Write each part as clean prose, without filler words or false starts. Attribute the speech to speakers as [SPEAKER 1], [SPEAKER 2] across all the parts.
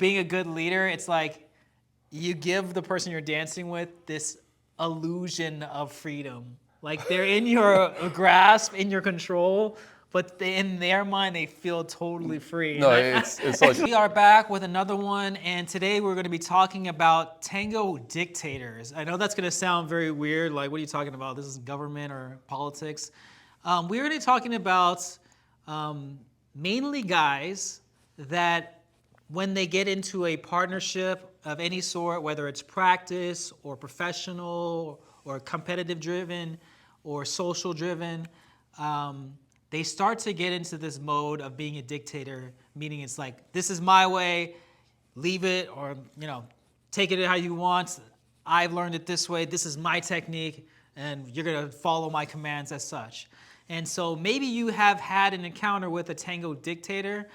[SPEAKER 1] being a good leader, it's like you give the person you're dancing with this illusion of freedom. Like they're in your grasp, in your control, but in their mind, they feel totally free.
[SPEAKER 2] No, it's always
[SPEAKER 1] We are back with another one, and today we're going to be talking about Tango Dictators. I know that's going to sound very weird, like what are you talking about? This is government or politics. We're going to be talking about mainly guys that when they get into a partnership of any sort, whether it's practice or professional or competitive driven or social driven, they start to get into this mode of being a dictator, meaning it's like, this is my way, leave it, or take it how you want. I've learned it this way, this is my technique, and you're gonna follow my commands as such. And so maybe you have had an encounter with a tango dictator,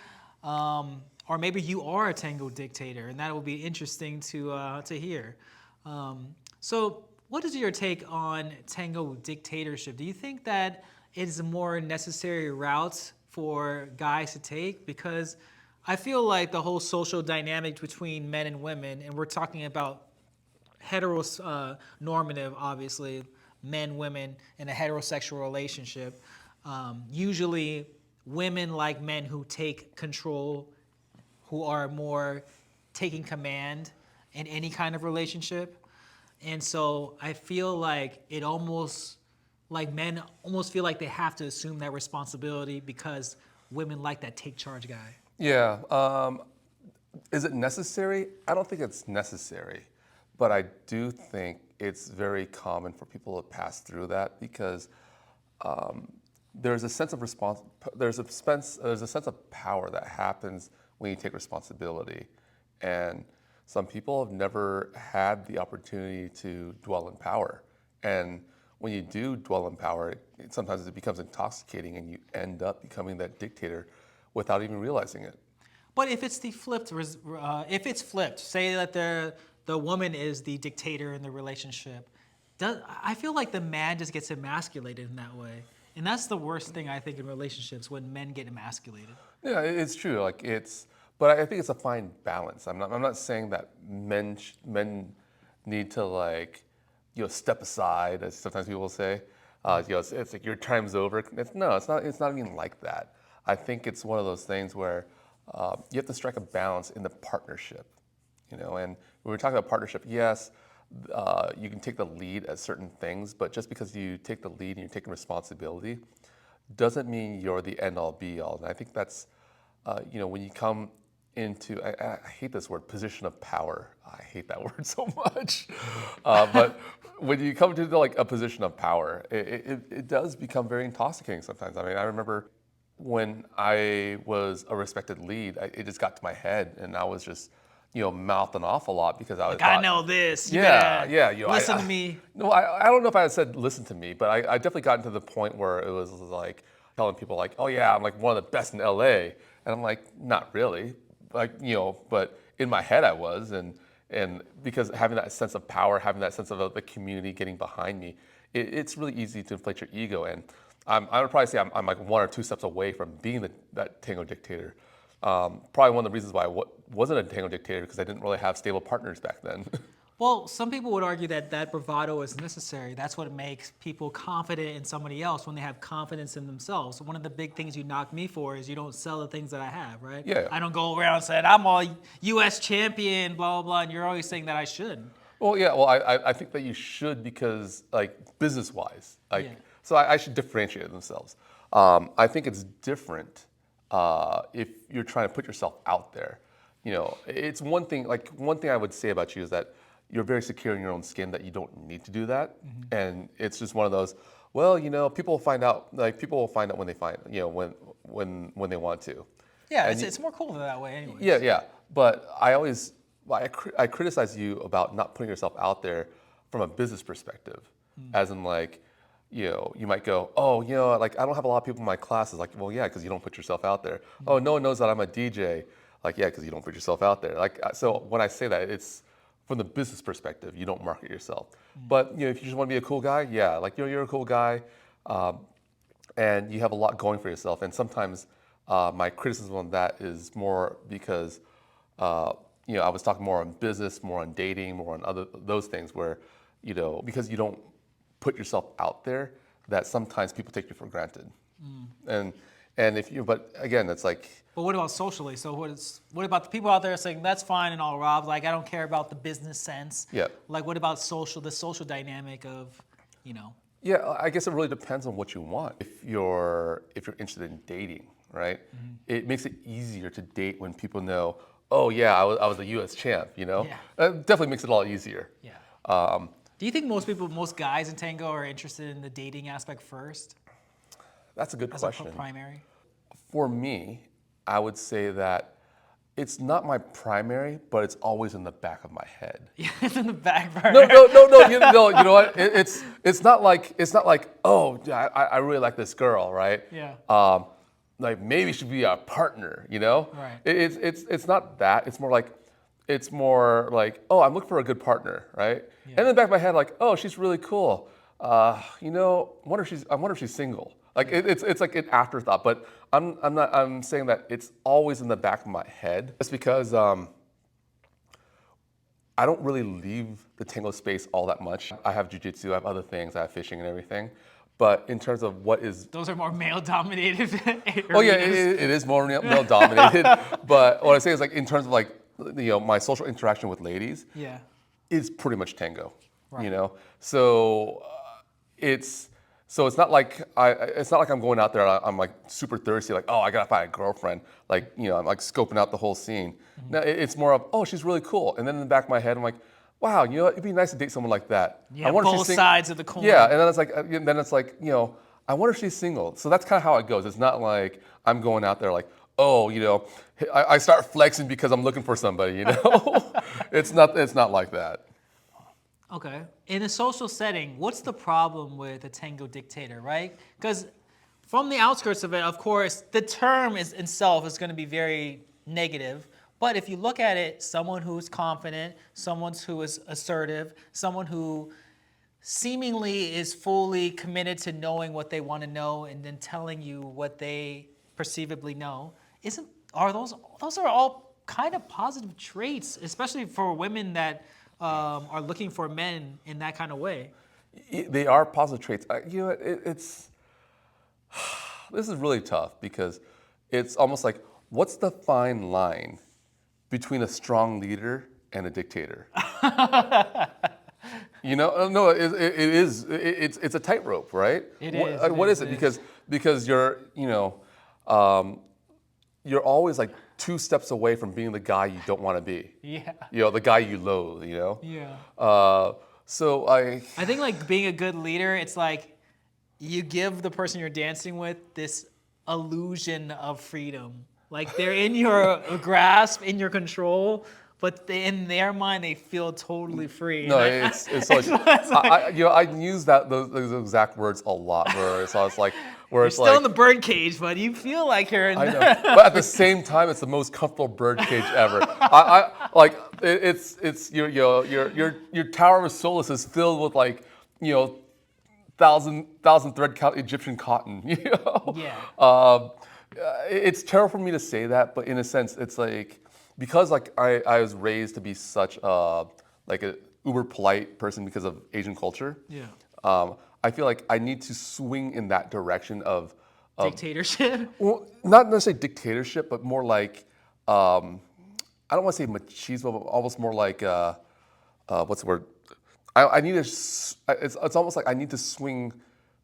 [SPEAKER 1] or maybe you are a tango dictator, and that will be interesting to hear. So what is your take on tango dictatorship? Do you think that it is a more necessary route for guys to take? Because I feel like the whole social dynamic between men and women, and we're talking about heteronormative, obviously, men, women in a heterosexual relationship. Usually women like men who take control, who are more taking command in any kind of relationship. And so I feel like it almost, like men almost feel like they have to assume that responsibility because women like that take charge guy.
[SPEAKER 2] yeah. Is it necessary? I don't think it's necessary, but I do think it's very common for people to pass through that because there's a sense of there's a sense of power that happens when you take responsibility, and some people have never had the opportunity to dwell in power, and when you do dwell in power, sometimes it becomes intoxicating, and you end up becoming that dictator without even realizing it.
[SPEAKER 1] But if it's if it's flipped, say that the woman is the dictator in the relationship, I feel like the man just gets emasculated in that way. And that's the worst thing I think in relationships, when men get emasculated.
[SPEAKER 2] Yeah, it's true. But I think it's a fine balance. I'm not saying that men need to step aside, as sometimes people say. It's like your time's over. No, it's not. It's not even like that. I think it's one of those things where you have to strike a balance in the partnership. And when we're talking about partnership, yes, you can take the lead at certain things, but just because you take the lead and you're taking responsibility doesn't mean you're the end-all be-all. And I think that's, when you come into, I hate this word, position of power. I hate that word so much. But when you come to a position of power, it does become very intoxicating sometimes. I mean, I remember when I was a respected lead, it just got to my head, and I was just, mouthing off a lot because I was
[SPEAKER 1] I know this.
[SPEAKER 2] Yeah.
[SPEAKER 1] Listen to me.
[SPEAKER 2] No, I don't know if I said listen to me, but I definitely gotten to the point where it was like telling people like, oh yeah, I'm like one of the best in LA, and I'm like, not really, but in my head I was, and because having that sense of power, having that sense of the community getting behind me, it's really easy to inflate your ego, and I would probably say I'm like one or two steps away from being that tango dictator. Probably one of the reasons why I wasn't a tango dictator because I didn't really have stable partners back then.
[SPEAKER 1] Well, some people would argue that bravado is necessary. That's what makes people confident in somebody else, when they have confidence in themselves. One of the big things you knock me for is you don't sell the things that I have, right?
[SPEAKER 2] Yeah.
[SPEAKER 1] I don't go around saying, I'm a U.S. champion, blah, blah, blah, and you're always saying that I should.
[SPEAKER 2] Well, yeah, well, I think that you should because, business-wise,
[SPEAKER 1] Yeah.
[SPEAKER 2] so I should differentiate themselves. I think it's different if you're trying to put yourself out there. It's one thing I would say about you is that you're very secure in your own skin, that you don't need to do that. Mm-hmm. And it's just one of those, well, people will find out, when they find, when they want to.
[SPEAKER 1] Yeah, it's more cool that way anyway.
[SPEAKER 2] Yeah. But I criticize you about not putting yourself out there from a business perspective, as in you might go, oh, I don't have a lot of people in my classes. Like, well, yeah, because you don't put yourself out there. Mm-hmm. Oh, no one knows that I'm a DJ. Like, yeah, because you don't put yourself out there. So when I say that, it's from the business perspective. You don't market yourself. Mm-hmm. But if you just want to be a cool guy, yeah, you're a cool guy, and you have a lot going for yourself. And sometimes my criticism on that is more because I was talking more on business, more on dating, more on other those things where, because you don't put yourself out there, that sometimes people take you for granted. And if you, but again, it's like.
[SPEAKER 1] But what about socially? So what about the people out there saying that's fine and all, Rob? Like I don't care about the business sense.
[SPEAKER 2] Yeah.
[SPEAKER 1] Like what about the social dynamic of,
[SPEAKER 2] Yeah, I guess it really depends on what you want. If you're interested in dating, right? It makes it easier to date when people know, oh yeah, I was a U.S. champ.
[SPEAKER 1] Yeah.
[SPEAKER 2] That definitely makes it a lot easier.
[SPEAKER 1] Yeah. Do you think most guys in tango are interested in the dating aspect first?
[SPEAKER 2] That's a good question.
[SPEAKER 1] As a primary?
[SPEAKER 2] For me, I would say that it's not my primary, but it's always in the back of my head.
[SPEAKER 1] Yeah, it's in the back burner.
[SPEAKER 2] No. You know what? It's not like oh, yeah, I really like this girl, right?
[SPEAKER 1] Yeah.
[SPEAKER 2] Like maybe she should be our partner,
[SPEAKER 1] Right.
[SPEAKER 2] It's not that. It's more like oh, I'm looking for a good partner, right?
[SPEAKER 1] Yeah.
[SPEAKER 2] And in the back of my head, like oh, she's really cool. I wonder if she's single. Like it's like an afterthought, but I'm saying that it's always in the back of my head. Just because I don't really leave the tango space all that much. I have jiu-jitsu, I have other things, I have fishing and everything. But in terms of what is
[SPEAKER 1] those are more male-dominated areas.
[SPEAKER 2] Oh yeah, it is more male-dominated. But what I say is like in terms of like my social interaction with ladies,
[SPEAKER 1] yeah,
[SPEAKER 2] is pretty much tango.
[SPEAKER 1] Right.
[SPEAKER 2] So it's not like I'm going out there. I'm like super thirsty. Like oh, I gotta find a girlfriend. Like I'm like scoping out the whole scene. No, it's more of oh, she's really cool. And then in the back of my head, I'm like, wow, it'd be nice to date someone like that.
[SPEAKER 1] Yeah, both sides of the coin.
[SPEAKER 2] Yeah, and then it's like I wonder if she's single. So that's kind of how it goes. It's not like I'm going out there like oh, I start flexing because I'm looking for somebody. It's not like that.
[SPEAKER 1] Okay. In a social setting, what's the problem with a tango dictator, right? Because from the outskirts of it, of course, the term itself is going to be very negative. But if you look at it, someone who's confident, someone who is assertive, someone who seemingly is fully committed to knowing what they want to know and then telling you what they perceivably know, those are all kind of positive traits, especially for women that are looking for men in that kind of way.
[SPEAKER 2] They are positive traits. This is really tough because it's almost like, what's the fine line between a strong leader and a dictator? No, it is. It's a tightrope, right? What is it? Because you're you're always like 2 steps away from being the guy you don't want to be.
[SPEAKER 1] Yeah.
[SPEAKER 2] The guy you loathe.
[SPEAKER 1] Yeah.
[SPEAKER 2] So I
[SPEAKER 1] think like being a good leader, it's like you give the person you're dancing with this illusion of freedom. Like they're in your grasp, in your control, but in their mind they feel totally free.
[SPEAKER 2] No, it's like I use those exact words a lot. Where it's like
[SPEAKER 1] you're still in the bird cage, but you feel like you're in.
[SPEAKER 2] I know, but at the same time, it's the most comfortable bird cage ever. It's your Tower of Solace is filled with like thousand thread count Egyptian cotton.
[SPEAKER 1] Yeah.
[SPEAKER 2] It's terrible for me to say that, but in a sense, it's like because like I was raised to be such like a uber polite person because of Asian culture.
[SPEAKER 1] Yeah.
[SPEAKER 2] I feel like I need to swing in that direction of
[SPEAKER 1] dictatorship.
[SPEAKER 2] Well, not necessarily dictatorship, but more like I don't want to say machismo, but almost more like what's the word? I need to. It's almost like I need to swing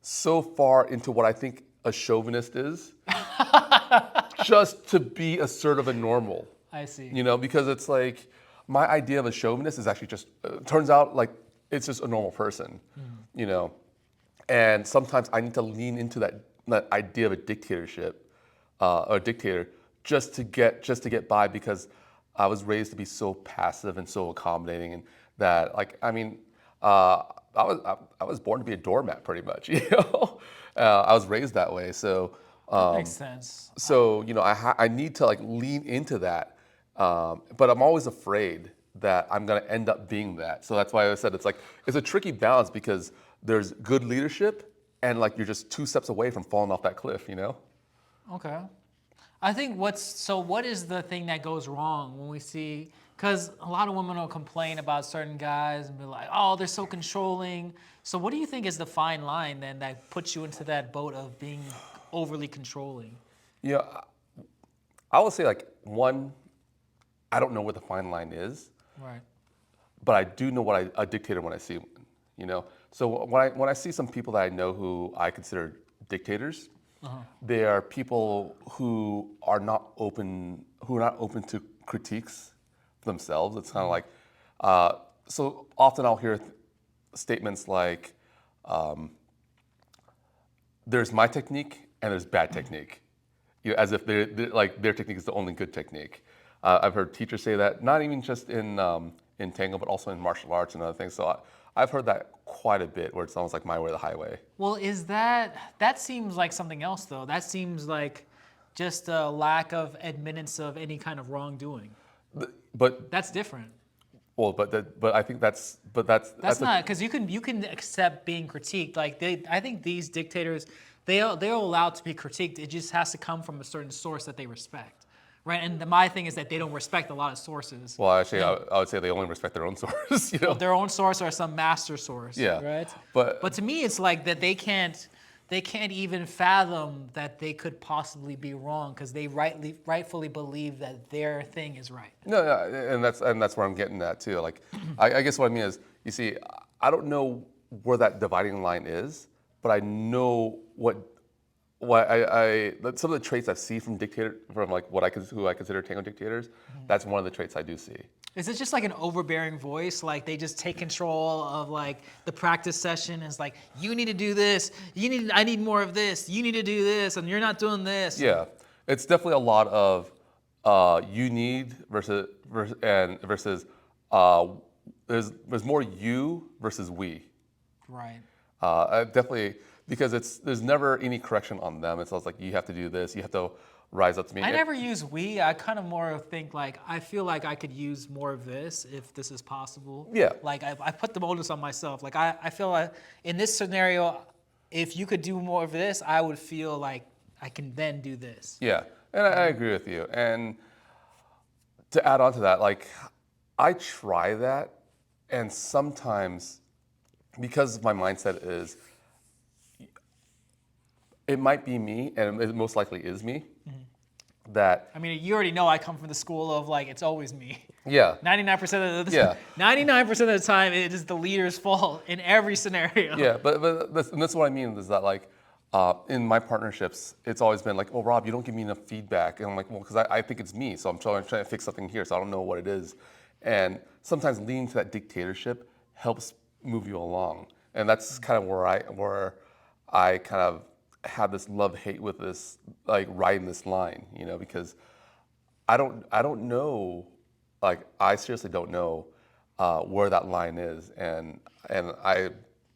[SPEAKER 2] so far into what I think a chauvinist is, just to be assertive and normal.
[SPEAKER 1] I see.
[SPEAKER 2] Because it's like my idea of a chauvinist is actually just turns out like it's just a normal person, And sometimes I need to lean into that idea of a dictatorship, or a dictator, just to get by because I was raised to be so passive and so accommodating, and that I was born to be a doormat pretty much. I was raised that way, so
[SPEAKER 1] that makes sense.
[SPEAKER 2] So I need to like lean into that, but I'm always afraid that I'm gonna end up being that. So that's why I said it's a tricky balance because there's good leadership and like you're just 2 steps away from falling off that cliff.
[SPEAKER 1] Okay. I think what is the thing that goes wrong when we see, Because a lot of women will complain about certain guys and be like, oh, they're so controlling. So what do you think is the fine line then that puts you into that boat of being overly controlling?
[SPEAKER 2] Yeah, I would say like one, I don't know what the fine line is,
[SPEAKER 1] Right.
[SPEAKER 2] but I do know what a dictator when I see one. You know, so when I see some people that I know who I consider dictators, they are people who are not open to critiques themselves. It's kind of like, so often I'll hear statements like, "There's my technique and there's bad technique," you know, as if they're like their technique is the only good technique. I've heard teachers say that, not even just in tango, but also in martial arts and other things. So I've heard that quite a bit, where it's almost like my way or the highway.
[SPEAKER 1] Well, that seems like something else though. That seems like just a lack of admittance of any kind of wrongdoing.
[SPEAKER 2] But
[SPEAKER 1] That's different.
[SPEAKER 2] well, but I think that's
[SPEAKER 1] That's not because you can accept being critiqued. Like I think these dictators, they're allowed to be critiqued. It just has to come from a certain source that they respect, right? And my thing is that they don't respect a lot of sources.
[SPEAKER 2] well, actually, I would say they only respect their own source. You know,
[SPEAKER 1] Their own source or some master source.
[SPEAKER 2] Yeah,
[SPEAKER 1] Right.
[SPEAKER 2] but-
[SPEAKER 1] to me, it's like that they can't even fathom that they could possibly be wrong because they rightfully believe that their thing is right.
[SPEAKER 2] no, and that's where I'm getting at too. Like, I guess what I mean is, you see, I don't know where that dividing line is, but I know what some of the traits I see from like who I consider tango dictators. That's one of the traits I do see.
[SPEAKER 1] Is it just like an overbearing voice? Like they just take control of like the practice session? It's like, you need to do this. I need more of this. You need to do this, and you're not doing this.
[SPEAKER 2] Yeah, it's definitely a lot of you need versus there's more you versus we.
[SPEAKER 1] Right.
[SPEAKER 2] Definitely, because there's never any correction on them. It's always like, you have to do this. You have to rise up to me.
[SPEAKER 1] I never use we. I kind of more think like, I feel like I could use more of this if this is possible.
[SPEAKER 2] Yeah.
[SPEAKER 1] Like I put the onus on myself. Like I feel like in this scenario, if you could do more of this, I would feel like I can then do this.
[SPEAKER 2] Yeah, and I agree with you. And to add on to that, like, I try that, and sometimes, because my mindset is, it might be me, and it most likely is me, that,
[SPEAKER 1] I mean, you already know I come from the school of like, it's always me.
[SPEAKER 2] yeah,
[SPEAKER 1] 99% of the
[SPEAKER 2] Yeah.
[SPEAKER 1] 99% of the time, it is the leader's fault in every scenario.
[SPEAKER 2] yeah, but that's what I mean, is that, like, in my partnerships, it's always been like, well, Rob, you don't give me enough feedback. And I'm like, well, because I think it's me, so I'm trying to fix something here, so I don't know what it is. And sometimes leading to that dictatorship helps move you along. And that's kind of where I kind of have this love-hate with this, like, riding this line, you know, because I don't know, like, I seriously don't know where that line is. And I,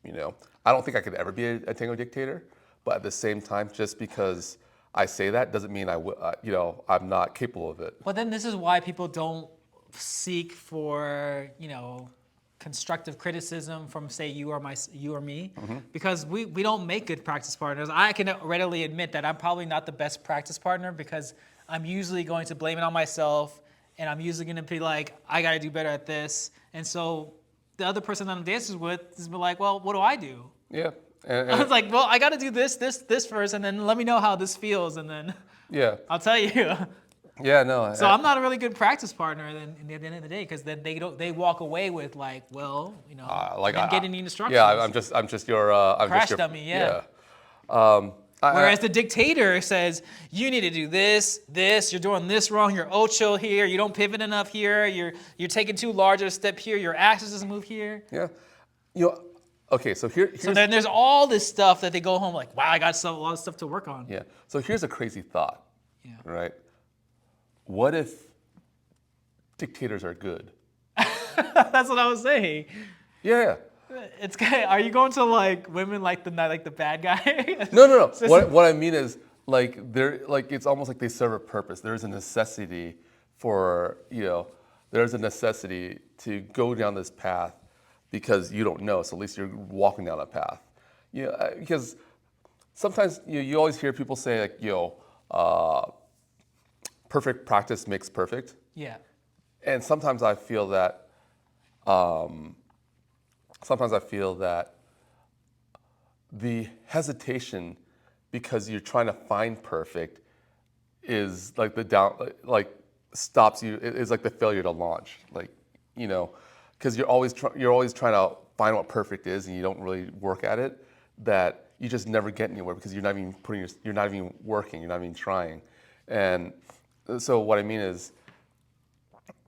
[SPEAKER 2] you know, I don't think I could ever be a tango dictator. But at the same time, just because I say that doesn't mean I'm not capable of it.
[SPEAKER 1] But then this is why people don't seek for, constructive criticism from, say, you or me, because we don't make good practice partners. I can readily admit that I'm probably not the best practice partner because I'm usually going to blame it on myself, and I'm usually going to be like, I got to do better at this. And so the other person that I'm dancing with is like, well, what do I do?
[SPEAKER 2] Yeah.
[SPEAKER 1] I was like, well, I got to do this first, and then let me know how this feels, and then
[SPEAKER 2] Yeah.
[SPEAKER 1] I'll tell you.
[SPEAKER 2] Yeah, no.
[SPEAKER 1] So I'm not a really good practice partner at the end of the day, because then they walk away with like, well, I didn't get any instructions.
[SPEAKER 2] Yeah, I'm just your
[SPEAKER 1] Crash dummy, yeah.
[SPEAKER 2] Yeah.
[SPEAKER 1] Whereas the dictator says, you need to do this, you're doing this wrong, you're ocho here, you don't pivot enough here, you're taking too large a step here, your axis doesn't move here.
[SPEAKER 2] Yeah. Okay, so here's...
[SPEAKER 1] So then there's all this stuff that they go home like, wow, I got a lot of stuff to work on.
[SPEAKER 2] Yeah. So here's a crazy thought.
[SPEAKER 1] Yeah.
[SPEAKER 2] Right? What if dictators are good?
[SPEAKER 1] That's what I was saying.
[SPEAKER 2] Yeah.
[SPEAKER 1] It's are you going to like women like the bad guy?
[SPEAKER 2] No. What I mean is, like, it's almost like they serve a purpose. There's a necessity for, there's a necessity to go down this path because you don't know. So at least you're walking down a path. Because sometimes you always hear people say like, perfect practice makes perfect.
[SPEAKER 1] Yeah.
[SPEAKER 2] and sometimes I feel that the hesitation because you're trying to find perfect is like the down, like stops you. It's like the failure to launch, like, you know, because you're always trying to find what perfect is, and you don't really work at it. That you just never get anywhere because you're not even working, you're not even trying. And so what I mean is,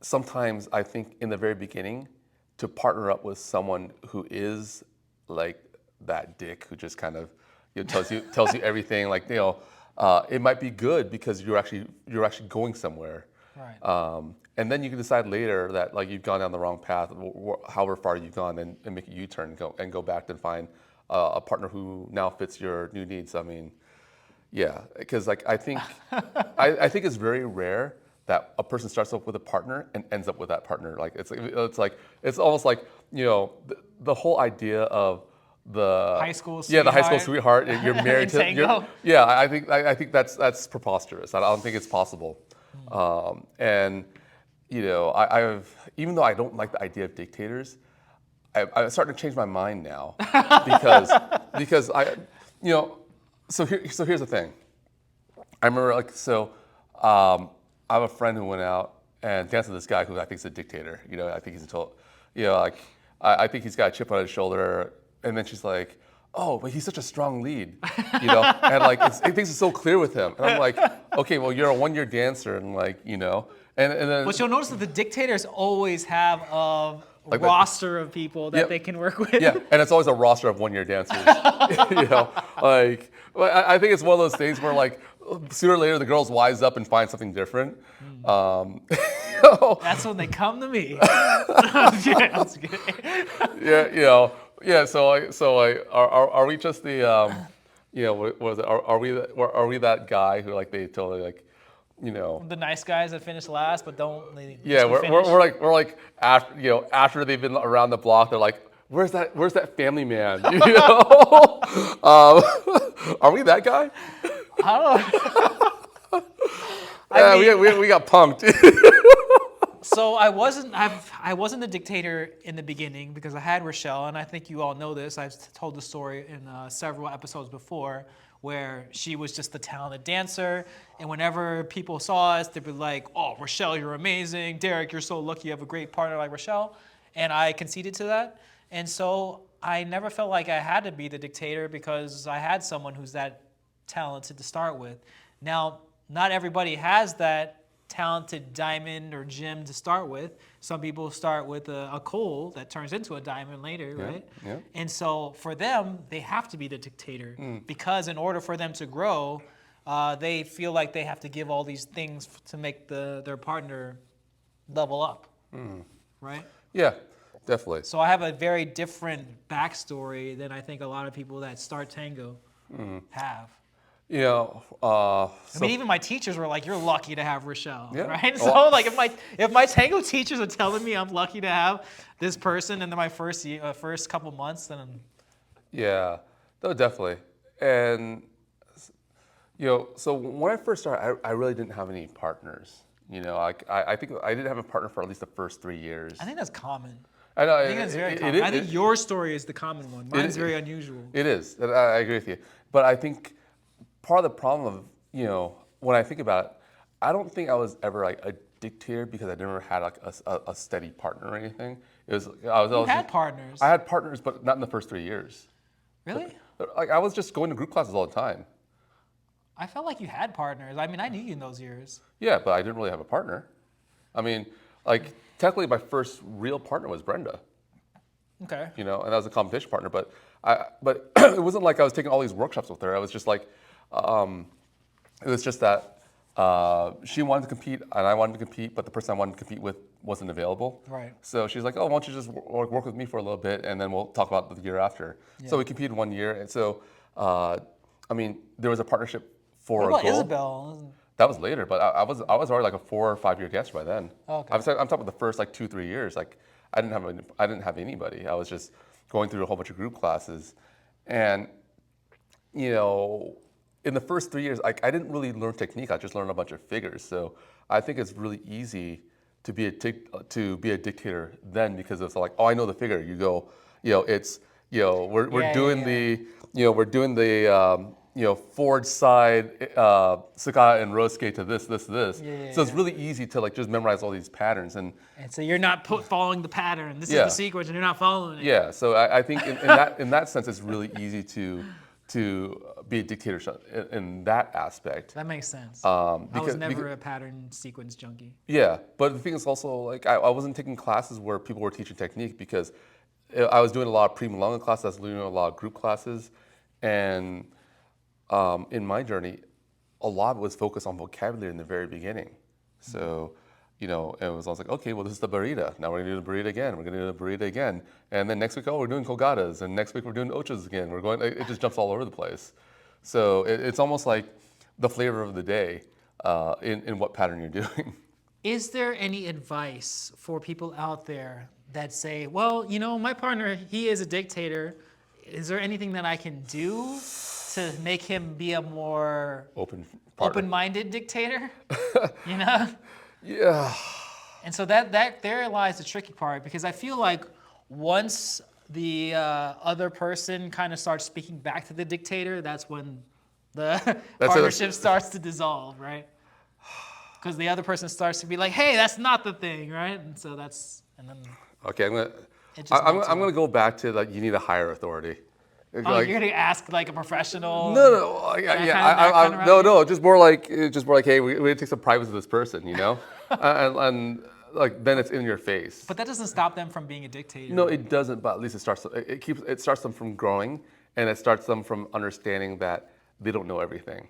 [SPEAKER 2] sometimes I think in the very beginning, to partner up with someone who is like that dick who just kind of, you know, tells you everything, like, you know, it might be good because you're actually going somewhere.
[SPEAKER 1] Right.
[SPEAKER 2] And then you can decide later that like you've gone down the wrong path, however far you've gone, and make a U-turn and go back and find a partner who now fits your new needs. I mean, yeah, because like I think I think it's very rare that a person starts off with a partner and ends up with that partner. Like it's almost like, you know, the whole idea of the
[SPEAKER 1] High school
[SPEAKER 2] the high school
[SPEAKER 1] sweetheart.
[SPEAKER 2] sweetheart. You're married to
[SPEAKER 1] Tango.
[SPEAKER 2] yeah. I think that's preposterous. I don't think it's possible. And you know, I've even though I don't like the idea of dictators, I'm starting to change my mind now because I, you know, so here's the thing. I remember I have a friend who went out and danced with this guy who I think is a dictator. You know, I think he's a total, you know, like I think he's got a chip on his shoulder. And then she's like, "Oh, but he's such a strong lead," you know, and like things are so clear with him. And I'm like, "Okay, well, you're a one-year dancer, and like, you know." And then
[SPEAKER 1] But you'll notice that the dictators always have a
[SPEAKER 2] Like
[SPEAKER 1] roster of people that
[SPEAKER 2] Yep.
[SPEAKER 1] they can work with.
[SPEAKER 2] yeah, and it's always a roster of one-year dancers. You know, like I think it's one of those things where like sooner or later the girls wise up and find something different. You know,
[SPEAKER 1] That's when they come to me. I'm kidding, I'm just kidding.
[SPEAKER 2] yeah, you know, yeah. Are we just the, you know, what was it? Are we that guy who like they totally like, you know?
[SPEAKER 1] The nice guys that finish last, but don't. They
[SPEAKER 2] Yeah,
[SPEAKER 1] just
[SPEAKER 2] we're
[SPEAKER 1] finish.
[SPEAKER 2] like after, you know, after they've been around the block, they're like, where's that family man? You know, are we that guy?
[SPEAKER 1] I don't know.
[SPEAKER 2] Yeah, we got punked.
[SPEAKER 1] So I wasn't a dictator in the beginning because I had Rochelle, and I think you all know this. I've told the story in several episodes before, where she was just a talented dancer, and whenever people saw us, they'd be like, "Oh, Rochelle, you're amazing. Derek, you're so lucky you have a great partner like Rochelle," and I conceded to that, and so I never felt like I had to be the dictator because I had someone who's that talented to start with. Now, not everybody has that talented diamond or gem to start with. Some people start with a coal that turns into a diamond later, right?
[SPEAKER 2] yeah.
[SPEAKER 1] And so for them, they have to be the dictator because in order for them to grow, they feel like they have to give all these things to make their partner level up, right?
[SPEAKER 2] Yeah, definitely.
[SPEAKER 1] So I have a very different backstory than I think a lot of people that start tango have.
[SPEAKER 2] You know,
[SPEAKER 1] I mean, even my teachers were like, "You're lucky to have Rochelle,"
[SPEAKER 2] Yeah.
[SPEAKER 1] right?
[SPEAKER 2] Oh,
[SPEAKER 1] So, like, if my tango teachers are telling me I'm lucky to have this person in my first couple months, then
[SPEAKER 2] yeah, no, definitely. And you know, so when I first started, I really didn't have any partners. You know, I think I didn't have a partner for at least the first 3 years.
[SPEAKER 1] I think that's common.
[SPEAKER 2] I know.
[SPEAKER 1] I think that's very common. I think your story is the common one. Mine's very unusual.
[SPEAKER 2] It is. I agree with you. But I think part of the problem of, you know, when I think about it, I don't think I was ever like a dictator because I never had like a steady partner or anything. It was
[SPEAKER 1] You had partners.
[SPEAKER 2] I had partners, but not in the first 3 years.
[SPEAKER 1] Really?
[SPEAKER 2] Like I was just going to group classes all the time.
[SPEAKER 1] I felt like you had partners. I mean, I knew you in those years.
[SPEAKER 2] Yeah, but I didn't really have a partner. I mean, like technically my first real partner was Brenda.
[SPEAKER 1] Okay.
[SPEAKER 2] You know, and that was a competition partner. But it wasn't like I was taking all these workshops with her. I was just like, it was just that she wanted to compete and I wanted to compete, but the person I wanted to compete with wasn't available.
[SPEAKER 1] Right.
[SPEAKER 2] So she's like, "Oh, why don't you just work with me for a little bit, and then we'll talk about the year after."
[SPEAKER 1] Yeah.
[SPEAKER 2] So we competed 1 year, and so I mean, there was a partnership for
[SPEAKER 1] What
[SPEAKER 2] a
[SPEAKER 1] about
[SPEAKER 2] goal.
[SPEAKER 1] Isabel?
[SPEAKER 2] That was later, but I was already like a 4 or 5 year dancer by then.
[SPEAKER 1] Okay.
[SPEAKER 2] I'm talking about the first like 2-3 years. Like I didn't have anybody. I was just going through a whole bunch of group classes, and you know, in the first 3 years, I didn't really learn technique. I just learned a bunch of figures. So I think it's really easy to be a dictator then because it's like, oh, I know the figure. You go, it's we're doing the we're doing the forward side Sakata and Rosuke to this. So it's really easy to like just memorize all these patterns and
[SPEAKER 1] so you're not following the pattern. This is
[SPEAKER 2] Yeah.
[SPEAKER 1] the sequence, and you're not following it.
[SPEAKER 2] yeah. So I think in that sense, it's really easy to be a dictator in that aspect.
[SPEAKER 1] That makes sense. I was
[SPEAKER 2] because-
[SPEAKER 1] never a pattern sequence junkie.
[SPEAKER 2] Yeah, but the thing is also like I wasn't taking classes where people were teaching technique because I was doing a lot of prima longa classes, I was doing a lot of group classes, and in my journey, a lot of it was focused on vocabulary in the very beginning. So, it was like, okay, well, this is the burrito. Now we're gonna do the burrito again. We're gonna do the burrito again, and then next week, oh, we're doing colgadas, and next week we're doing ochos again. We're going. It just jumps all over the place. So it's almost like the flavor of the day in what pattern you're doing.
[SPEAKER 1] Is there any advice for people out there that say, well, my partner, he is a dictator. Is there anything that I can do to make him be a more open-minded dictator?
[SPEAKER 2] Yeah.
[SPEAKER 1] And so that there lies the tricky part, because I feel like once the other person kind of starts speaking back to the dictator, that's when the partnership starts to dissolve, right? Because the other person starts to be like, hey, that's not the thing, right? And so and then
[SPEAKER 2] Okay, I'm gonna go back to like you need a higher authority.
[SPEAKER 1] you're gonna ask like a professional?
[SPEAKER 2] No, no, just more like hey, we need to take some privacy with this person, and like then it's in your face.
[SPEAKER 1] But that doesn't stop them from being a dictator.
[SPEAKER 2] No, it doesn't. But at least it starts them from growing, and it starts them from understanding that they don't know everything.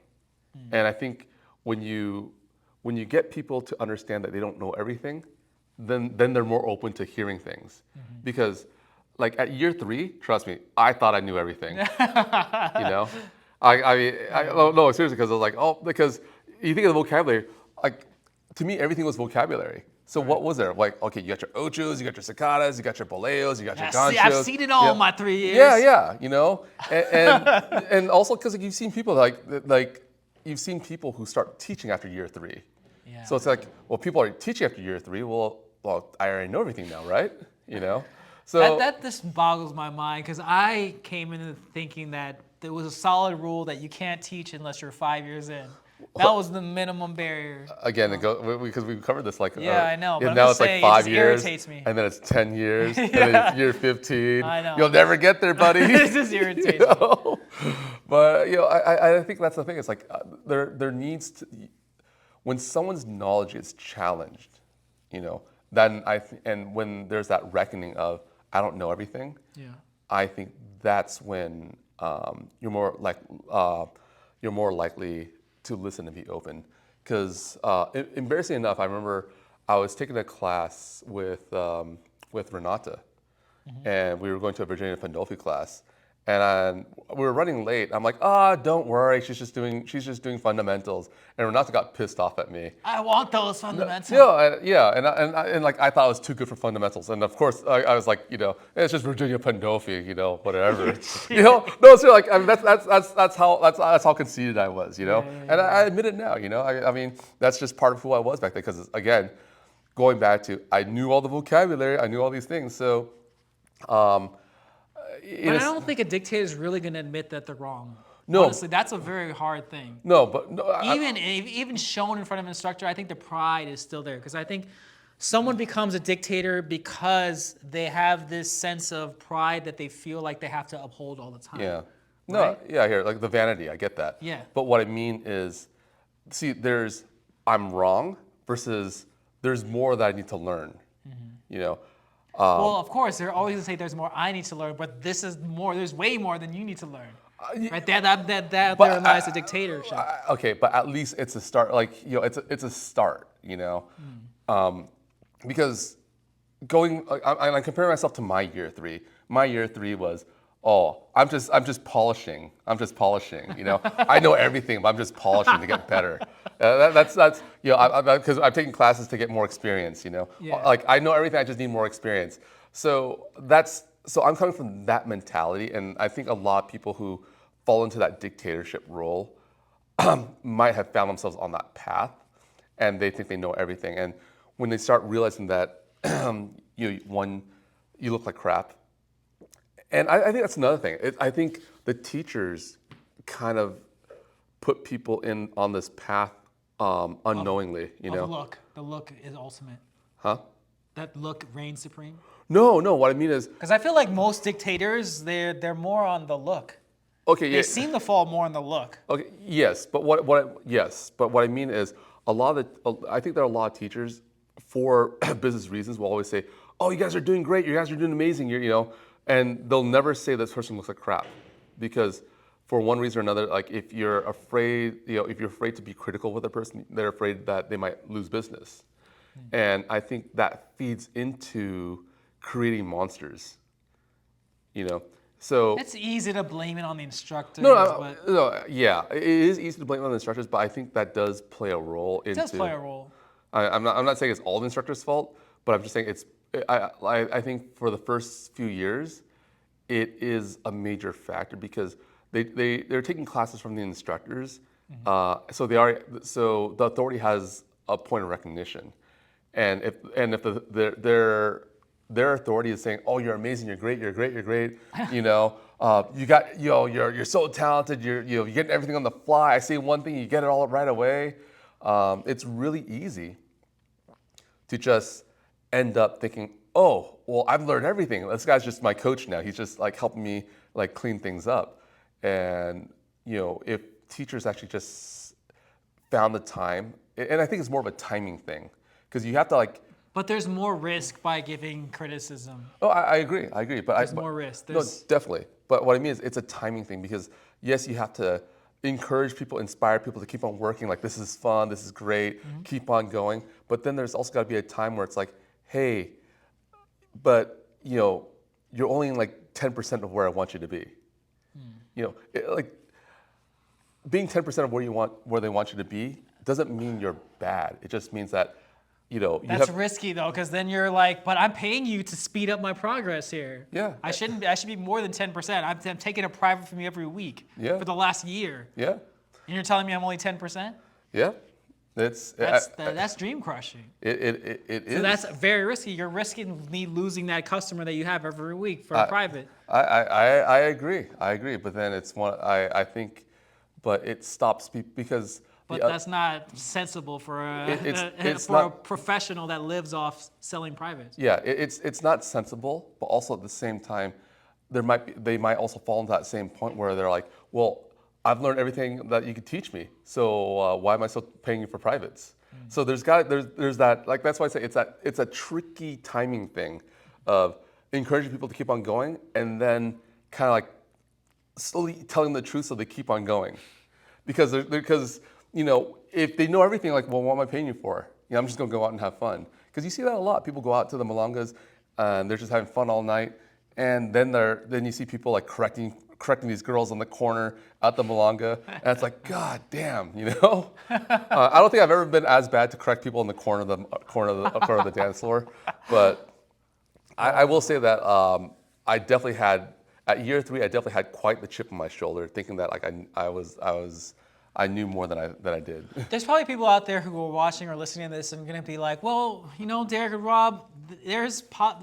[SPEAKER 2] And I think when you get people to understand that they don't know everything, then they're more open to hearing things, because. Like at year 3, trust me, I thought I knew everything. No, seriously, because I was like, because you think of the vocabulary, like to me, everything was vocabulary. So what was there? Like, okay, you got your ochos, you got your cicadas, you got your boleos, you got your ganchos.
[SPEAKER 1] I've seen it all in my 3 years.
[SPEAKER 2] Yeah, and also because like, you've seen people like you've seen people who start teaching after year 3.
[SPEAKER 1] Yeah.
[SPEAKER 2] So it's like, well, people are teaching after year 3. Well, I already know everything now, right? So
[SPEAKER 1] that just boggles my mind, because I came into thinking that there was a solid rule that you can't teach unless you're 5 years in. That was the minimum barrier.
[SPEAKER 2] Again, because we've covered this like
[SPEAKER 1] I know, but
[SPEAKER 2] now
[SPEAKER 1] I'm
[SPEAKER 2] it's
[SPEAKER 1] just saying,
[SPEAKER 2] like 5
[SPEAKER 1] it
[SPEAKER 2] years,
[SPEAKER 1] irritates me.
[SPEAKER 2] and then it's 10 years, and then it's year 15.
[SPEAKER 1] I know.
[SPEAKER 2] You'll never get there, buddy.
[SPEAKER 1] This just irritates me.
[SPEAKER 2] But I think that's the thing. It's like there needs to, when someone's knowledge is challenged, then and when there's that reckoning of I don't know everything.
[SPEAKER 1] Yeah.
[SPEAKER 2] I think that's when you're more likely to listen and be open. Because embarrassing enough, I remember I was taking a class with Renata, and we were going to a Virginia Pandolfi class, and we were running late. I'm like, don't worry, she's just doing fundamentals. And Renata got pissed off at me.
[SPEAKER 1] I want those fundamentals.
[SPEAKER 2] And like I thought I was too good for fundamentals. And of course I was like, it's just Virginia Pandolfi, whatever. No, so like I mean, that's how conceited I was, And I admit it now, I mean that's just part of who I was back then. Because again, going back to I knew all the vocabulary, I knew all these things, so.
[SPEAKER 1] But I don't think a dictator is really going to admit that they're wrong.
[SPEAKER 2] No.
[SPEAKER 1] Honestly, that's a very hard thing. Even shown in front of an instructor, I think the pride is still there. Because I think someone becomes a dictator because they have this sense of pride that they feel like they have to uphold all the time.
[SPEAKER 2] Yeah. No,
[SPEAKER 1] right?
[SPEAKER 2] yeah, here, like the vanity, I get that.
[SPEAKER 1] Yeah.
[SPEAKER 2] But what I mean is, see, there's I'm wrong versus there's more that I need to learn,
[SPEAKER 1] Well, of course, they're always going to say there's more I need to learn, but this is more. There's way more than you need to learn. Right? There lies the dictatorship.
[SPEAKER 2] Okay, but at least it's a start. Like it's a start. Because I'm comparing myself to my year 3. My year 3 was I'm just polishing. I know everything, but I'm just polishing to get better. That's because I'm taking classes to get more experience.
[SPEAKER 1] Yeah.
[SPEAKER 2] Like I know everything. I just need more experience. So I'm coming from that mentality, and I think a lot of people who fall into that dictatorship role might have found themselves on that path, and they think they know everything. And when they start realizing that you look like crap. And I think that's another thing. I think the teachers kind of put people in on this path unknowingly, you know?
[SPEAKER 1] Look. The look is ultimate.
[SPEAKER 2] Huh?
[SPEAKER 1] That look reigns supreme.
[SPEAKER 2] No, what I mean is,
[SPEAKER 1] Because I feel like most dictators, they're more on the look.
[SPEAKER 2] okay,
[SPEAKER 1] They
[SPEAKER 2] yeah,
[SPEAKER 1] seem to fall more on the look.
[SPEAKER 2] okay, yes, but what I mean is I think there are a lot of teachers for business reasons will always say, "Oh, you guys are doing great. You guys are doing amazing." You know, and they'll never say this person looks like crap, because for one reason or another, like if you're afraid, if you're afraid to be critical with a person, they're afraid that they might lose business, and I think that feeds into creating monsters. You know, so
[SPEAKER 1] It's easy to blame it on the instructors, but
[SPEAKER 2] no, yeah, it is easy to blame it on the instructors, but I think that does play a role
[SPEAKER 1] it
[SPEAKER 2] into.
[SPEAKER 1] does play a role.
[SPEAKER 2] I'm not saying it's all the instructors' fault, but I'm just saying I think for the first few years, it is a major factor because they're taking classes from the instructors, so the authority has a point of recognition, and if their authority is saying, "Oh, you're amazing, you're great, you know, you're so talented, you're getting everything on the fly. I say one thing, you get it all right away." It's really easy to just end up thinking, "Oh, well, I've learned everything. This guy's just my coach now. He's just like helping me like clean things up." And if teachers actually just found the time, and I think it's more of a timing thing, because you have to like.
[SPEAKER 1] But there's more risk by giving criticism.
[SPEAKER 2] Oh, I agree. But
[SPEAKER 1] There's more risk.
[SPEAKER 2] No, definitely. But what I mean is, it's a timing thing because yes, you have to encourage people, inspire people to keep on working. Like, this is fun, this is great, keep on going. But then there's also got to be a time where it's like, hey, but you're only in like 10% of where I want you to be. Like being 10% of where they want you to be doesn't mean you're bad. It just means that
[SPEAKER 1] That's risky though, because then you're like, but I'm paying you to speed up my progress here.
[SPEAKER 2] Yeah.
[SPEAKER 1] I should be more than 10%. I'm taking a private from you every week for the last year.
[SPEAKER 2] Yeah.
[SPEAKER 1] And you're telling me I'm only 10%?
[SPEAKER 2] Yeah.
[SPEAKER 1] That's dream crushing.
[SPEAKER 2] It is.
[SPEAKER 1] So that's very risky. You're risking me losing that customer that you have every week for a private.
[SPEAKER 2] I agree. But then I think, but it stops people because.
[SPEAKER 1] But that's not sensible for a professional that lives off selling privates.
[SPEAKER 2] Yeah, it's not sensible, but also at the same time, they might also fall into that same point where they're like, well, I've learned everything that you could teach me, so why am I still paying you for privates? So there's that, like, that's why I say it's a tricky timing thing of encouraging people to keep on going and then kind of like slowly telling the truth so they keep on going, because if they know everything, like, well, what am I paying you for? I'm just gonna go out and have fun. Because you see that a lot. People go out to the Malongas and they're just having fun all night, and then you see people like correcting these girls on the corner at the Malonga, and it's like, God damn, I don't think I've ever been as bad to correct people in the corner of the dance floor, but I will say that I definitely had at year 3, I definitely had quite the chip on my shoulder, thinking that like I knew more than I did.
[SPEAKER 1] There's probably people out there who are watching or listening to this and going to be like, well, Derek and Rob,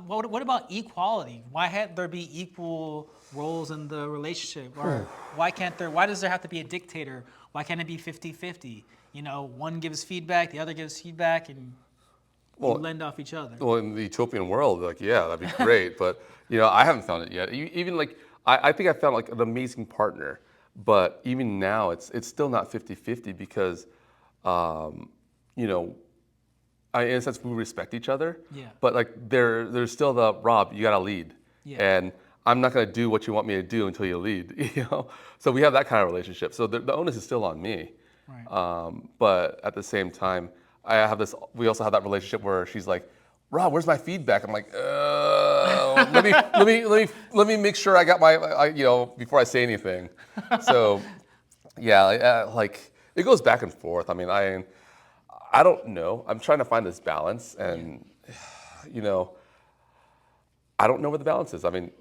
[SPEAKER 1] what about equality? Why can't there be equal roles in the relationship? Or why does there have to be a dictator? Why can't it be 50-50? One gives feedback, the other gives feedback, and you lend off each other.
[SPEAKER 2] Well, in the utopian world, like, yeah, that'd be great. But, I haven't found it yet. Even like, I think I found like an amazing partner. But even now, it's still not 50-50 because, in a sense, we respect each other.
[SPEAKER 1] Yeah.
[SPEAKER 2] But like there's still the Rob, you gotta lead.
[SPEAKER 1] Yeah.
[SPEAKER 2] And I'm not gonna do what you want me to do until you lead. So we have that kind of relationship. So the onus is still on me.
[SPEAKER 1] Right.
[SPEAKER 2] But at the same time, we also have that relationship where she's like, Rob, where's my feedback? I'm like, let me make sure I got my, before I say anything. So, yeah, like it goes back and forth. I mean, I don't know. I'm trying to find this balance, and I don't know where the balance is. I mean,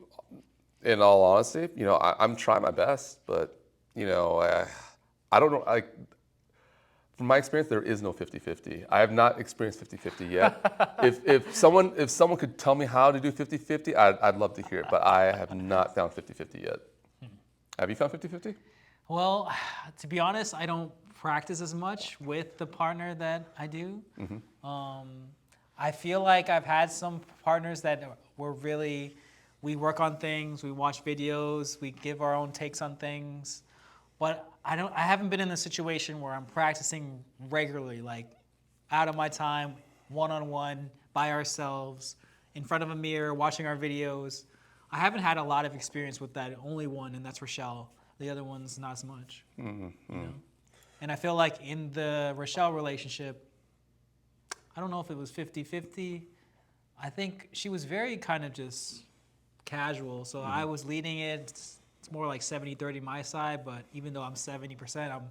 [SPEAKER 2] in all honesty, I'm trying my best, but I don't know. Like, from my experience, there is no 50-50. I have not experienced 50-50 yet. if someone could tell me how to do 50-50, I'd love to hear it, but I have not found 50-50 yet. Have you found 50-50?
[SPEAKER 1] Well, to be honest, I don't practice as much with the partner that I do. I feel like I've had some partners that were really, we work on things, we watch videos, we give our own takes on things, but I haven't been in a situation where I'm practicing regularly, like out of my time, one-on-one, by ourselves, in front of a mirror, watching our videos. I haven't had a lot of experience with that. Only one, and that's Rochelle. The other one's not as much. You know? And I feel like in the Rochelle relationship, I don't know if it was 50-50. I think she was very kind of just casual. So I was leading it. It's more like 70-30 my side, but even though I'm 70%,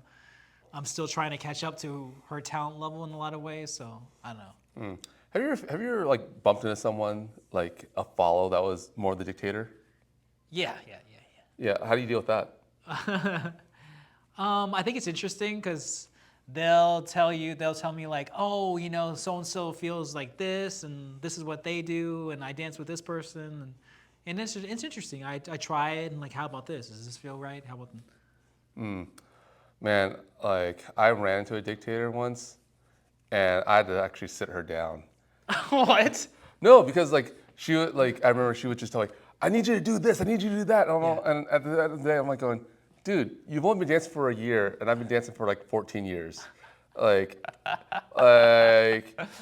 [SPEAKER 1] I'm still trying to catch up to her talent level in a lot of ways. So I don't know.
[SPEAKER 2] Have you ever like bumped into someone like a follow that was more the dictator?
[SPEAKER 1] Yeah.
[SPEAKER 2] Yeah. How do you deal with that?
[SPEAKER 1] I think it's interesting because they'll tell me like, oh, you know, so and so feels like this, and this is what they do, and I dance with this person, and it's interesting. I try it, and like, how about this? Does this feel right? How about?
[SPEAKER 2] Man, like I ran into a dictator once, and I had to actually sit her down.
[SPEAKER 1] What?
[SPEAKER 2] No, because like she would like I remember she would just tell like, I need you to do this, I need you to do that, and at the end of the day I'm like going, dude, you've only been dancing for a year, and I've been dancing for like 14 years. Like,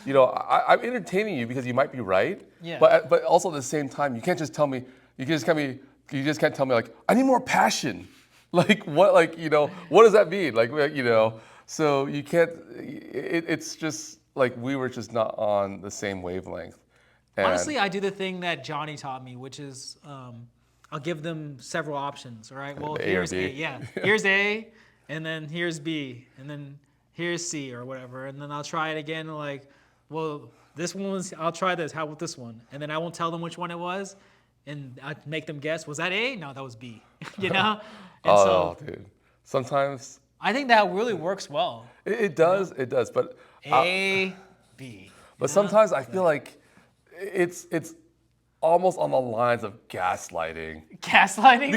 [SPEAKER 2] you know, I'm entertaining you because you might be right.
[SPEAKER 1] Yeah.
[SPEAKER 2] But also at the same time, you can't just tell me. You just can't tell me like, I need more passion. Like what? Like, you know, what does that mean? Like, you know, so you can't. It's just like we were just not on the same wavelength. And
[SPEAKER 1] Honestly, I do the thing that Johnny taught me, which is I'll give them several options. All right. Well, here's A. Yeah. Here's A, and then here's B, and then here's C or whatever, and then I'll try it again. Like, well, this one was. I'll try this. How about this one? And then I won't tell them which one it was, and I make them guess. Was that A? No, that was B. You know. And
[SPEAKER 2] oh, dude. Sometimes
[SPEAKER 1] I think that really works well.
[SPEAKER 2] It does. You know? It does. But
[SPEAKER 1] A, B.
[SPEAKER 2] But sometimes I feel like it's almost on the lines of gaslighting.
[SPEAKER 1] Gaslighting?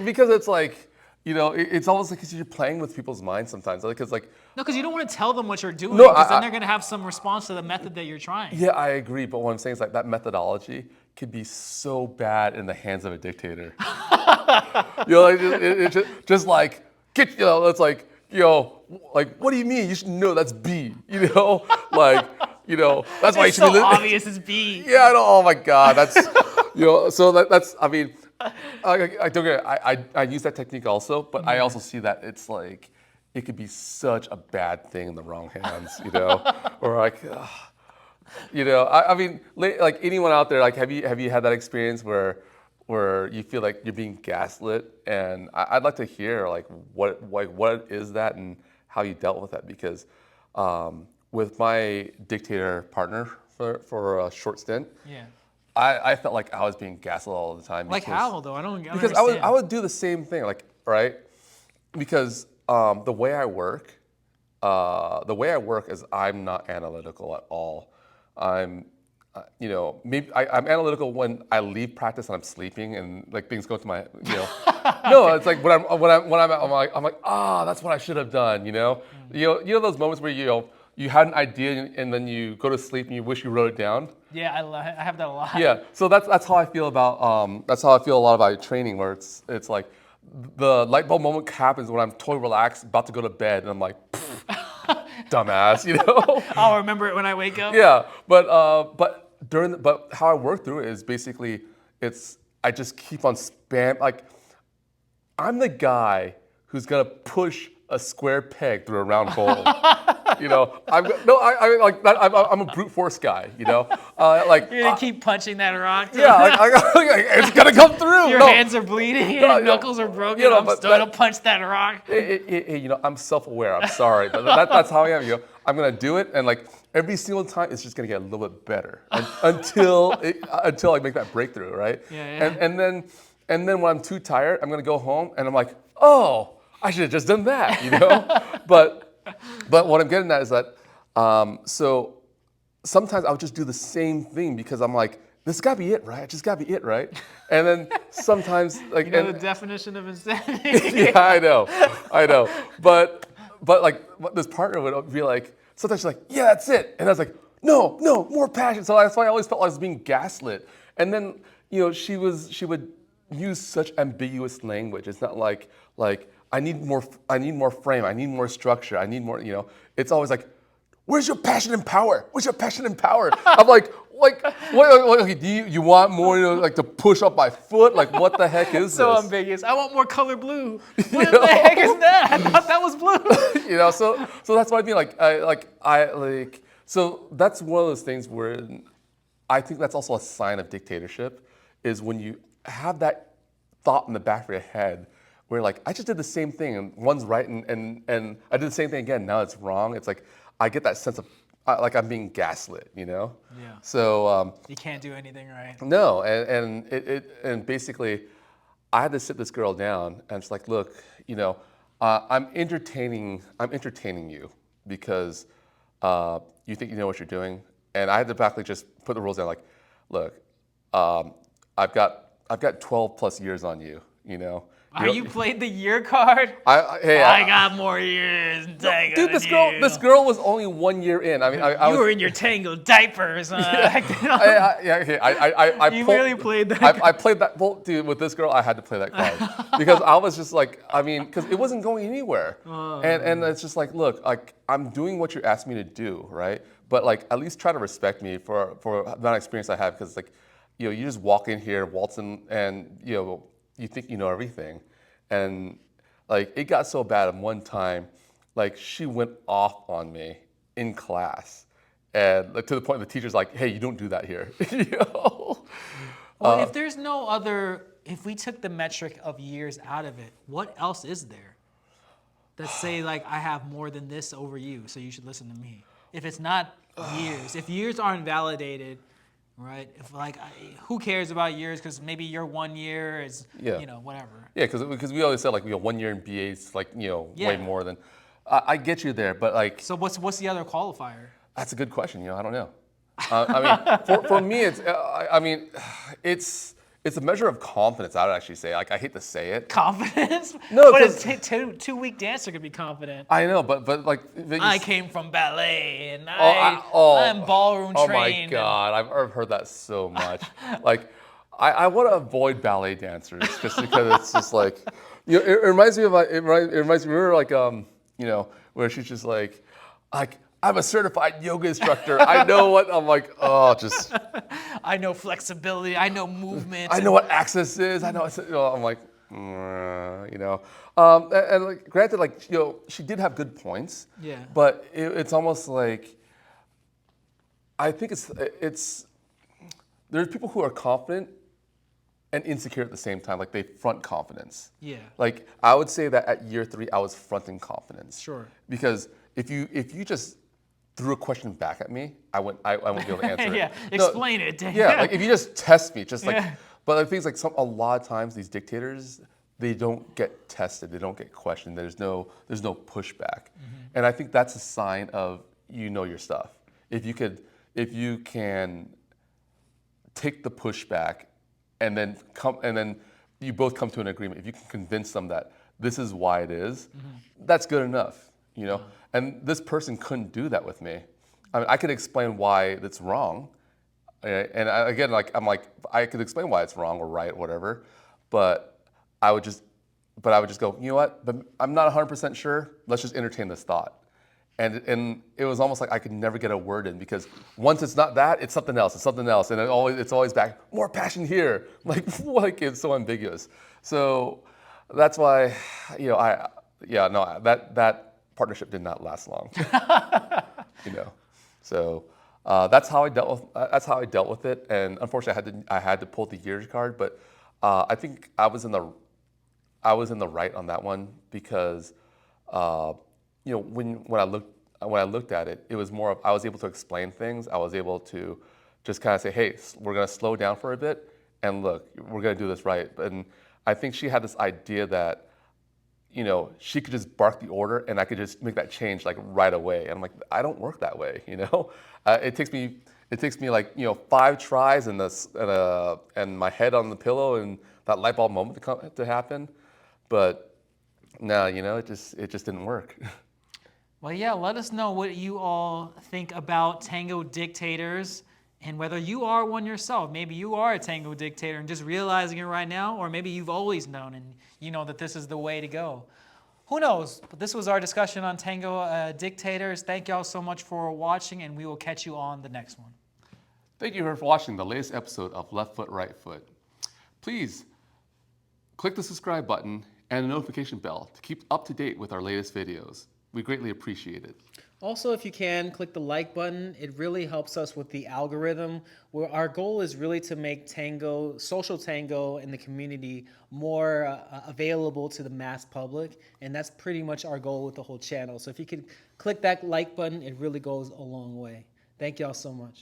[SPEAKER 2] Because it's like, you know, it's almost like you're playing with people's minds sometimes. Like it's like
[SPEAKER 1] no, because you don't want to tell them what you're doing. Because then they're gonna have some response to the method that you're trying.
[SPEAKER 2] Yeah, I agree. But what I'm saying is like that methodology could be so bad in the hands of a dictator. You know, like it's just like get, you know, it's like, you know, like what do you mean? You should know that's B. You know, like. You know, that's why you should be
[SPEAKER 1] so obvious it's B.
[SPEAKER 2] Yeah, I know. Oh my God, that's you know. So that's. I mean, I don't get it. I use that technique also, but I also see that it's like it could be such a bad thing in the wrong hands. You know, or like, you know. I mean, like anyone out there, like have you had that experience where you feel like you're being gaslit? And I'd like to hear like what is that and how you dealt with that because. With my dictator partner for a short stint, I felt like I was being gaslit all the time.
[SPEAKER 1] Like how though? I don't
[SPEAKER 2] because
[SPEAKER 1] understand.
[SPEAKER 2] I would do the same thing, like right, because the way I work is I'm not analytical at all. I'm, you know, maybe I'm analytical when I leave practice and I'm sleeping and like things go to my, you know. No, it's like when I'm like, that's what I should have done. You know, you know those moments where you had an idea and then you go to sleep and you wish you wrote it down.
[SPEAKER 1] Yeah, I have that a lot.
[SPEAKER 2] Yeah, so that's how I feel about that's how I feel a lot about training, where it's like the light bulb moment happens when I'm totally relaxed, about to go to bed, and I'm like, dumbass, you know.
[SPEAKER 1] I'll remember it when I wake up.
[SPEAKER 2] Yeah, but how I work through it is basically I just keep on spam. Like I'm the guy who's gonna push a square peg through a round hole. You know, I'm a brute force guy. You know, like
[SPEAKER 1] you're gonna keep punching that rock.
[SPEAKER 2] Yeah, it's gonna come through.
[SPEAKER 1] Your hands are bleeding, and your knuckles are broken. You know, I'm still gonna punch that rock.
[SPEAKER 2] You know, I'm self-aware. I'm sorry, but that's how I am. You know, I'm gonna do it, and like every single time, it's just gonna get a little bit better until I make that breakthrough, right?
[SPEAKER 1] Yeah.
[SPEAKER 2] And then when I'm too tired, I'm gonna go home, and I'm like, oh, I should have just done that. You know, but But what I'm getting at is that, so sometimes I'll just do the same thing because I'm like, this got to be it, right? Just got to be it, right? And then sometimes, like,
[SPEAKER 1] You know
[SPEAKER 2] and
[SPEAKER 1] the definition of insanity.
[SPEAKER 2] yeah, I know. But like, this partner would be like, sometimes she's like, yeah, that's it. And I was like, no, more passion. So that's why I always felt like I was being gaslit. And then, she would use such ambiguous language. It's not like I need more frame, I need more structure, I need more, it's always like, where's your passion and power? Where's your passion and power? I'm like, what, okay, do you want more, like to push up my foot? Like, what the heck is
[SPEAKER 1] So
[SPEAKER 2] this?
[SPEAKER 1] ambiguous. I want more color blue. What the heck is that? I thought that was blue.
[SPEAKER 2] So that's what I mean. So that's one of those things where I think that's also a sign of dictatorship, is when you have that thought in the back of your head where like, I just did the same thing and one's right and I did the same thing again, now it's wrong. It's like, I get that sense of like I'm being gaslit,
[SPEAKER 1] Yeah.
[SPEAKER 2] So
[SPEAKER 1] You can't do anything right.
[SPEAKER 2] no, and basically, I had to sit this girl down and it's like, look, I'm entertaining you because you think you know what you're doing, and I had to practically just put the rules down. Like, look, I've got 12 plus years on you.
[SPEAKER 1] Are you played the year card?
[SPEAKER 2] I
[SPEAKER 1] got more years in Tango
[SPEAKER 2] dude,
[SPEAKER 1] than
[SPEAKER 2] this girl was only 1 year in. I mean,
[SPEAKER 1] you were in your Tango diapers. You really played that.
[SPEAKER 2] I played that. Well, dude, with this girl, I had to play that card because I was just like, because it wasn't going anywhere, and it's just like, look, like I'm doing what you're asking me to do, right? But like, at least try to respect me for the amount of experience I have, because like, you just walk in here, waltzing, and you think you know everything, and like it got so bad at one time, like she went off on me in class, and like to the point the teacher's like, "Hey, you don't do that here."
[SPEAKER 1] Well, if there's no other, if we took the metric of years out of it, what else is there that say like I have more than this over you, so you should listen to me? If it's not years, if years aren't validated. Right. If who cares about years? Because maybe your 1 year is, whatever.
[SPEAKER 2] Yeah, because we always said like 1 year in BA is like way more than. I get you there, but like.
[SPEAKER 1] So what's the other qualifier?
[SPEAKER 2] That's a good question. I don't know. I mean, for me, it's a measure of confidence. I would actually say. Like, I hate to say it.
[SPEAKER 1] Confidence?
[SPEAKER 2] No,
[SPEAKER 1] but a two-week dancer could be confident.
[SPEAKER 2] I know, but like.
[SPEAKER 1] I came from ballet, and I'm ballroom trained.
[SPEAKER 2] Oh my God, I've heard that so much. Like, I want to avoid ballet dancers just because it's just like, it reminds me of remember like where she's just like I'm a certified yoga instructor. I know what I'm like. Oh, just.
[SPEAKER 1] I know flexibility. I know movement.
[SPEAKER 2] I know what access is. I know. I'm like, and like, granted, like she did have good points.
[SPEAKER 1] Yeah.
[SPEAKER 2] But it's almost like. I think it's. There's people who are confident and insecure at the same time. Like they front confidence.
[SPEAKER 1] Yeah.
[SPEAKER 2] Like I would say that at year 3, I was fronting confidence.
[SPEAKER 1] Sure.
[SPEAKER 2] Because if you just threw a question back at me, I won't be able to answer it.
[SPEAKER 1] Yeah, explain it.
[SPEAKER 2] Yeah, like if you just test me, just like, but the things like a lot of times these dictators, they don't get tested, they don't get questioned. There's no pushback, and I think that's a sign of your stuff. If you can take the pushback, and then you both come to an agreement. If you can convince them that this is why it is, that's good enough. And this person couldn't do that with me. I mean, I could explain why it's wrong, and I could explain why it's wrong or right, whatever. But I would just go, you know what? But I'm not 100% sure. Let's just entertain this thought. And it was almost like I could never get a word in because once it's not that, it's something else. It's something else, and it's always back. More passion here, like it's so ambiguous. So that's why, that partnership did not last long. So that's how I dealt with it. And unfortunately, I had to pull the years card. But I think I was in the right on that one because when I looked at it, it was more of I was able to explain things. I was able to just kind of say, hey, we're gonna slow down for a bit, and look, we're gonna do this right. And I think she had this idea that she could just bark the order and I could just make that change like right away. And I'm like, I don't work that way, It takes me like 5 tries and my head on the pillow and that light bulb moment to happen. But no, it just didn't work.
[SPEAKER 1] Well, yeah, let us know what you all think about tango dictators and whether you are one yourself. Maybe you are a tango dictator and just realizing it right now, or maybe you've always known and you know that this is the way to go. Who knows? But this was our discussion on tango dictators. Thank y'all so much for watching, and we will catch you on the next one.
[SPEAKER 2] Thank you for watching the latest episode of Left Foot, Right Foot. Please click the subscribe button and the notification bell to keep up to date with our latest videos. We greatly appreciate it.
[SPEAKER 1] Also, if you can, click the like button. It really helps us with the algorithm. Where our goal is really to make tango, social tango in the community more available to the mass public. And that's pretty much our goal with the whole channel. So if you could click that like button, it really goes a long way. Thank y'all so much.